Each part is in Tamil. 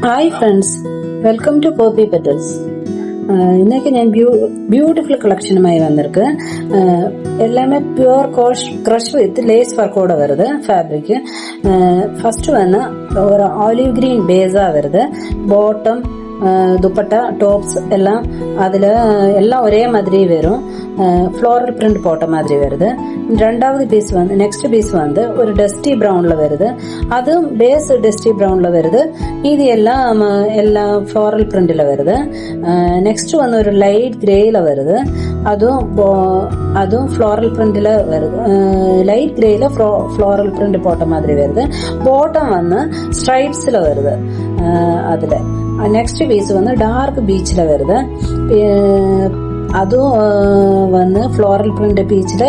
Hi friends, welcome to Poppy Petals. இன்னைக்கு நான் பியூட்டிஃபுல் கலெக்ஷனுമായി வந்திருக்கு. எல்லாமே பியூர் க்ரஷ் வித் லேஸ் ஒர்க்கோட வருது. ஃபேப்ரிக் ஃபர்ஸ்ட் வந்து ஒரு ஆலிவ் கிரீன் பேஸா வருது. பாட்டம் துப்பட்டா டாப்ஸ் எல்லாம் அதுல எல்லாம் ஒரே மாதிரி வரும். ஃப்ளோரல் பிரிண்ட் போட்ட மாதிரி வருது. ரெண்டாவது பீஸ் வந்து நெக்ஸ்ட் பீஸ் வந்து ஒரு டஸ்டி ப்ரௌன்ல வருது. அதுவும் பேஸ் டஸ்டி ப்ரௌன்ல வருது. இது எல்லாம் ஃப்ளோரல் பிரிண்ட்ல வருது. நெக்ஸ்ட் வந்து ஒரு லைட் கிரேல வருது. அதுவும் ஃப்ளோரல் பிரிண்ட்ல வருது. லைட் கிரேல ஃப்ளோரல் பிரிண்ட் போட்ட மாதிரி வருது. பாட்டம் வந்து ஸ்ட்ரைப்ஸ்ல வருது. அதுல நெக்ஸ்ட் பீஸ் வந்து டார்க் பீச்ல வருது. அதுவும் வந்து ஃப்ளோரல் பிரிண்ட் பீச்ல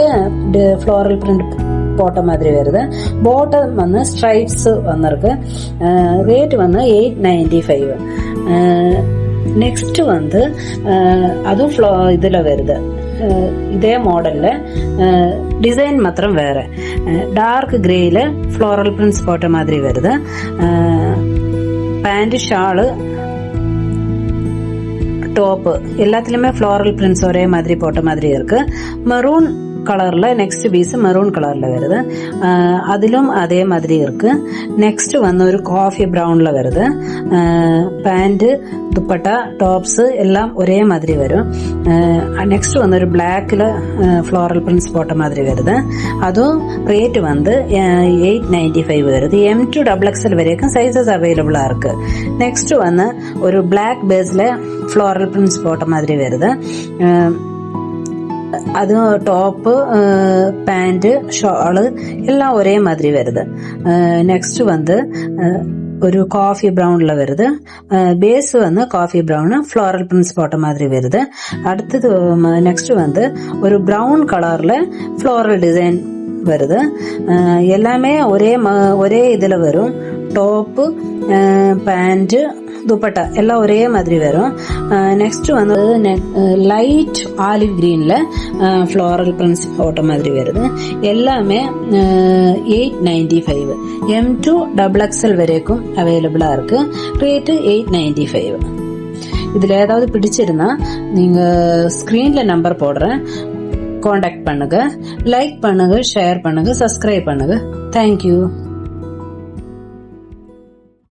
ஃப்ளோரல் பிரிண்ட் போட்ட மாதிரி வருது. பாட்டம் வந்து ஸ்ட்ரைப்ஸ் வந்திருக்கு. ரேட் வந்து 895. நெக்ஸ்ட் வந்து அதுவும் இதுல வருது. இதே மாடல்ல டிசைன் மாத்திரம் வேற. டார்க் கிரேல ஃப்ளோரல் பிரிண்ட்ஸ் போட்ட மாதிரி வருது. பேண்ட் ஷாலு டாப் எல்லாத்துலயுமே ஃப்ளோரல் பிரிண்ட்ஸ் ஒரே மாதிரி போட்ட மாதிரி இருக்கு. மரூன் கலர்ல நெக்ஸ்ட் பீஸ் மரூன் கலர்ல வருது. அதிலும் அதே மாதிரி இருக்கு. நெக்ஸ்ட் வந்து ஒரு காஃபி ப்ரௌன்ல வருது. பேண்ட் துப்பட்டா டாப்ஸ் எல்லாம் ஒரே மாதிரி வரும். நெக்ஸ்ட் வந்து ஒரு பிளாக்ல ஃப்ளோரல் பிரிண்ட்ஸ் போட்ட மாதிரி வருது. அதுவும் ரேட் வந்து 895 வருது. M2 XXL வரைக்கும் சைசஸ் அவைலபிளா இருக்கு. நெக்ஸ்ட் வந்து ஒரு பிளாக் பேஸ்ல ஃப்ளோரல் பிரிண்ட்ஸ் போட்ட மாதிரி வருது. அதுவும் டாப்பு பேண்ட் ஷாலு எல்லாம் ஒரே மாதிரி வருது. நெக்ஸ்ட் வந்து ஒரு காஃபி ப்ரௌன்ல வருது. பேஸ் வந்து காஃபி ப்ரௌன் ஃப்ளோரல் பிரிண்ட்ஸ் போட்ட மாதிரி வருது. அடுத்தது நெக்ஸ்ட் வந்து ஒரு ப்ரௌன் கலர்ல ஃப்ளோரல் டிசைன் வருது. எல்லாமே ஒரே இதுல வரும். டாப்பு பேண்ட் துப்பட்டா எல்லாம் ஒரே மாதிரி வரும். நெக்ஸ்ட் வந்து லைட் ஆலிவ் கிரீன்ல ஃப்ளோரல் பிரிண்ட்ஸ் போட்ட மாதிரி வருது. எல்லாமே 895. M2 XXL வரைக்கும் அவைலபிளா இருக்கு. ரேட்டு 895. இதுல ஏதாவது பிடிச்சிருந்தா நீங்க ஸ்கிரீன்ல நம்பர் போடுறேன், காண்டாக்ட் பண்ணுங்க. லைக் பண்ணுங்க, ஷேர் பண்ணுங்க, சப்ஸ்கிரைப் பண்ணுங்க. தேங்க்யூ.